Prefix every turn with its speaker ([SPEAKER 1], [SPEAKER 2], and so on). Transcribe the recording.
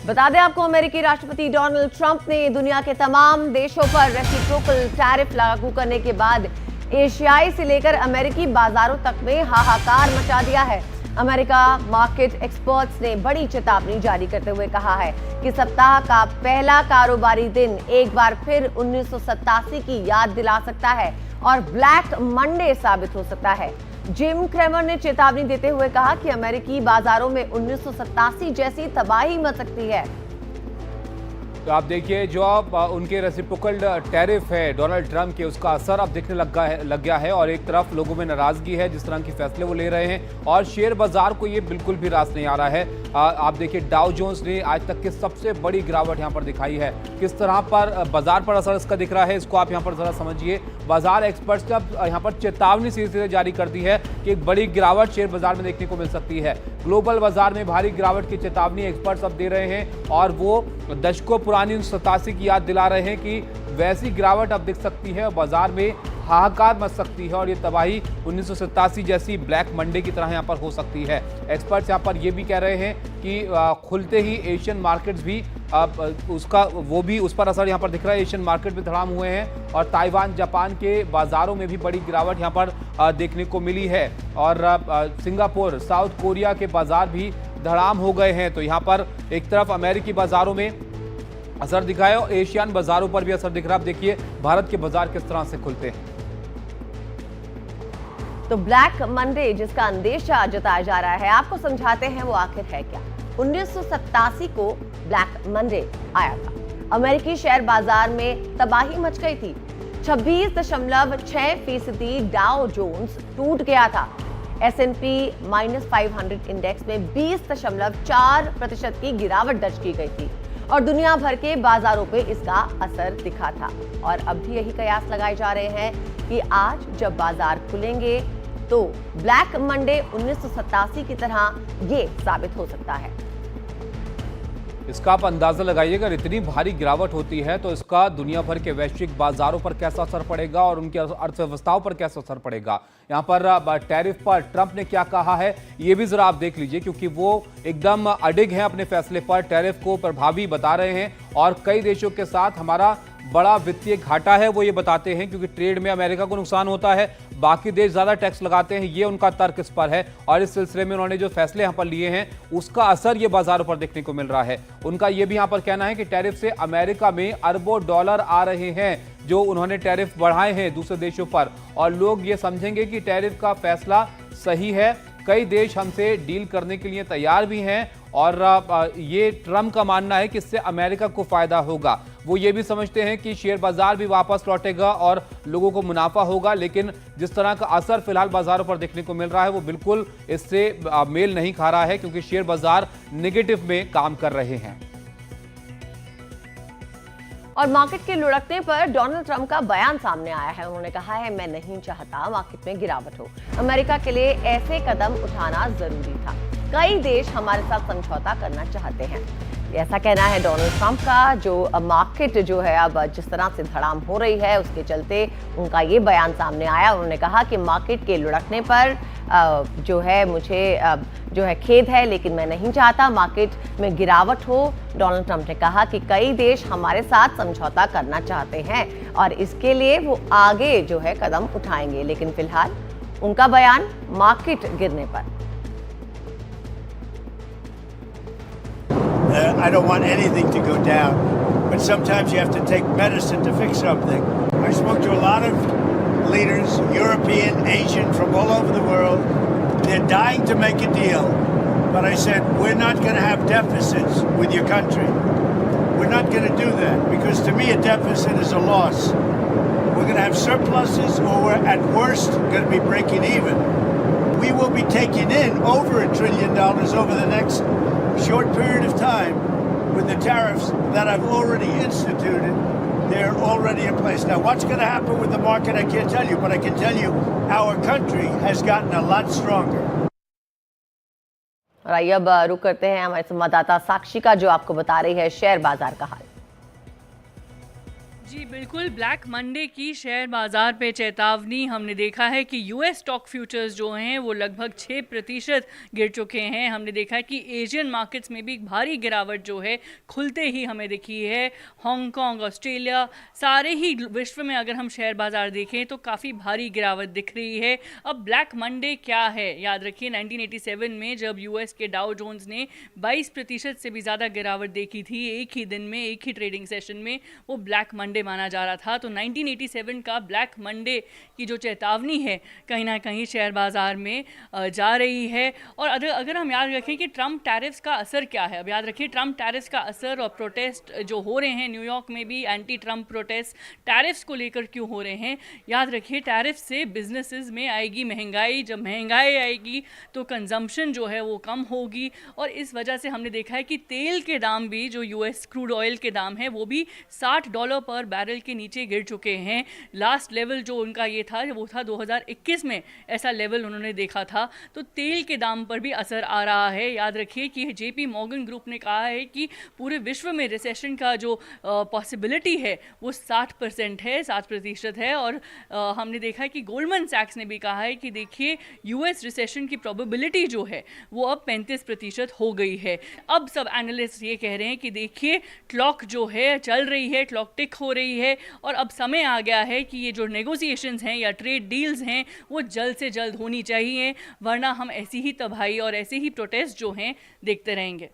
[SPEAKER 1] बता दें आपको, अमेरिकी राष्ट्रपति डोनाल्ड ट्रंप ने दुनिया के तमाम देशों पर रेसिप्रोकल टैरिफ लागू करने के बाद एशियाई से लेकर अमेरिकी बाजारों तक में हाहाकार मचा दिया है। अमेरिका मार्केट एक्सपर्ट्स ने बड़ी चेतावनी जारी करते हुए कहा है कि सप्ताह का पहला कारोबारी दिन एक बार फिर 1987 की याद दिला सकता है और ब्लैक मंडे साबित हो सकता है। जिम क्रेमर ने चेतावनी देते हुए कहा कि अमेरिकी बाजारों में 1987 जैसी तबाही मच सकती है।
[SPEAKER 2] तो आप देखिए, जो अब उनके रेसिप्रोकल टैरिफ है डोनाल्ड ट्रंप के, उसका असर अब दिखने लग गया है और एक तरफ लोगों में नाराजगी है जिस तरह की फैसले वो ले रहे हैं और शेयर बाजार को ये बिल्कुल भी रास नहीं आ रहा है। आप देखिए, डाउ जोन्स ने आज तक की सबसे बड़ी गिरावट यहाँ पर दिखाई है। किस तरह पर बाजार पर असर इसका दिख रहा है, इसको आप यहाँ पर जरा समझिए। बाजार एक्सपर्ट्स ने अब यहाँ पर चेतावनी सीधे जारी कर दी है कि एक बड़ी गिरावट शेयर बाजार में देखने को मिल सकती है। ग्लोबल बाजार में भारी गिरावट की चेतावनी एक्सपर्ट्स अब दे रहे हैं और वो दशकों पुरानी 1987 की याद दिला रहे हैं कि वैसी गिरावट अब दिख सकती है, बाजार में हाहाकार मच सकती है और ये तबाही 1987 जैसी ब्लैक मंडे की तरह यहाँ पर हो सकती है। एक्सपर्ट्स यहाँ पर ये भी कह रहे हैं कि खुलते ही एशियन मार्केट्स भी उस पर असर यहाँ पर दिख रहा है। एशियन मार्केट भी धड़ाम हुए हैं और ताइवान जापान के बाजारों में भी बड़ी गिरावट यहाँ पर देखने को मिली है और सिंगापुर साउथ कोरिया के बाजार भी धड़ाम हो गए हैं। तो यहाँ पर एक तरफ अमेरिकी बाजारों में असर दिखा है और एशियन बाजारों पर भी असर दिख रहा है। आप देखिए भारत के बाजार किस तरह से खुलते हैं।
[SPEAKER 1] तो ब्लैक मंडे जिसका अंदेशा जताया जा रहा है, आपको समझाते हैं वो आखिर है क्या। 1987 को ब्लैक मंडे आया था। अमेरिकी शेयर बाजार में तबाही मच गई थी। 26.6% डाउ जोन्स टूट गया था। S&P -500 इंडेक्स में 20.4% की गिरावट दर्ज की गई थी और दुनिया भर के बाजारों पे इसका असर दिखा था। और अब भी यही कयास लगाए जा रहे हैं कि आज जब बाजार खुलेंगे तो ब्लैक मंडे 1987 की तरह ये साबित हो सकता है।
[SPEAKER 2] इसका आप अंदाजा लगाइए, अगर इतनी भारी गिरावट होती है तो इसका दुनिया भर के वैश्विक बाजारों पर कैसा असर पड़ेगा और उनकी अर्थव्यवस्थाओं पर कैसा असर पड़ेगा। यहाँ पर टैरिफ पर ट्रंप ने क्या कहा है ये भी जरा आप देख लीजिए, क्योंकि वो एकदम अडिग हैं अपने फैसले पर। टैरिफ को प्रभावी बता रहे हैं और कई देशों के साथ हमारा बड़ा वित्तीय घाटा है वो ये बताते हैं, क्योंकि ट्रेड में अमेरिका को नुकसान होता है, बाकी देश ज्यादा टैक्स लगाते हैं, ये उनका तर्क इस पर है। और इस सिलसिले में उन्होंने जो फैसले यहाँ पर लिए हैं उसका असर ये बाजारों पर देखने को मिल रहा है। उनका ये भी यहाँ पर कहना है कि टैरिफ से अमेरिका में अरबों डॉलर आ रहे हैं जो उन्होंने टैरिफ बढ़ाए हैं दूसरे देशों पर, और लोग ये समझेंगे कि टैरिफ का फैसला सही है। कई देश हमसे डील करने के लिए तैयार भी हैं और ये ट्रंप का मानना है कि इससे अमेरिका को फायदा होगा। वो ये भी समझते हैं कि शेयर बाजार भी वापस लौटेगा और लोगों को मुनाफा होगा, लेकिन जिस तरह का असर फिलहाल बाजारों पर देखने को मिल रहा है वो बिल्कुल इससे मेल नहीं खा रहा है, क्योंकि शेयर बाजार नेगेटिव में काम कर रहे हैं।
[SPEAKER 1] और मार्केट के लुढ़कने पर डोनाल्ड ट्रंप का बयान सामने आया है। उन्होंने कहा है, मैं नहीं चाहता मार्केट में गिरावट हो। अमेरिका के लिए ऐसे कदम उठाना जरूरी था। कई देश हमारे साथ समझौता करना चाहते हैं, ऐसा कहना है डोनाल्ड ट्रंप का। जो मार्केट जो है अब जिस तरह से धड़ाम हो रही है उसके चलते उनका ये बयान सामने आया। उन्होंने कहा कि मार्केट के लुढ़कने पर जो है मुझे जो है खेद है, लेकिन मैं नहीं चाहता मार्केट में गिरावट हो। डोनाल्ड ट्रंप ने कहा कि कई देश हमारे साथ समझौता करना चाहते हैं और इसके लिए वो आगे जो है कदम उठाएंगे, लेकिन फिलहाल उनका बयान मार्केट गिरने पर।
[SPEAKER 3] I don't want anything to go down, but sometimes you have to take medicine to fix something. I spoke to a lot of leaders, European, Asian, from all over the world. They're dying to make a deal, but I said, we're not going to have deficits with your country. We're not going to do that, because to me a deficit is a loss. We're going to have surpluses, or we're at worst going to be breaking even. We will be taking in over $1 trillion over the next short period of time with the tariffs that I've already instituted. They're already in place. Now, what's going to happen with the market, I can't tell you, but I can tell you our country has gotten a lot stronger.
[SPEAKER 1] और आइए अब रुक करते हैं हमारे संवाददाता साक्षी का, जो आपको बता रही है शेयर बाजार का हाल।
[SPEAKER 4] जी बिल्कुल, ब्लैक मंडे की शेयर बाजार पे चेतावनी हमने देखा है कि यूएस स्टॉक फ्यूचर्स जो हैं वो लगभग 6% गिर चुके हैं। हमने देखा है कि एशियन मार्केट्स में भी भारी गिरावट जो है खुलते ही हमें दिखी है। हांगकांग, ऑस्ट्रेलिया, सारे ही विश्व में अगर हम शेयर बाजार देखें तो काफ़ी भारी गिरावट दिख रही है। अब ब्लैक मंडे क्या है? याद रखिए 1987 में जब यूएस के डाउ जोन्स ने 22% से भी ज़्यादा गिरावट देखी थी एक ही दिन में, एक ही ट्रेडिंग सेशन में, वो ब्लैक मंडे माना जा रहा था। तो 1987 का ब्लैक मंडे की जो चेतावनी है कहीं ना कहीं शेयर बाजार में जा रही है। और अगर हम याद रखें कि ट्रम्प टैरिफ्स का असर क्या है, अब याद रखिए ट्रम्प टैरिफ्स का असर और प्रोटेस्ट जो हो रहे हैं न्यूयॉर्क में भी, एंटी ट्रम्प प्रोटेस्ट टैरिफ्स को लेकर क्यों हो रहे हैं। याद रखिए टैरिफ से बिजनेसेस में आएगी महंगाई, जब महंगाई आएगी तो कंजम्पशन जो है वो कम होगी। और इस वजह से हमने देखा है कि तेल के दाम भी, जो यूएस क्रूड ऑयल के दाम है, वो भी $60 पर बैरल के नीचे गिर चुके हैं। लास्ट लेवल जो उनका ये था वो था 2021 में, ऐसा लेवल उन्होंने देखा था। तो तेल के दाम पर भी असर आ रहा है। याद रखिए कि जेपी मॉर्गन ग्रुप ने कहा है कि पूरे विश्व में रिसेशन का जो पॉसिबिलिटी है वो 60% है, 7% है। और हमने देखा है कि गोल्डमैन सैक्स ने भी कहा है कि देखिए यूएस रिसेशन की प्रोबेबिलिटी जो है वो अब 35% हो गई है। अब सब एनालिस्ट ये कह रहे हैं कि देखिए क्लॉक जो है चल रही है, क्लॉक टिक हो रही है और अब समय आ गया है कि ये जो नेगोशिएशंस हैं या ट्रेड डील्स हैं वो जल्द से जल्द होनी चाहिए, वरना हम ऐसी ही तबाही और ऐसे ही प्रोटेस्ट जो हैं देखते रहेंगे।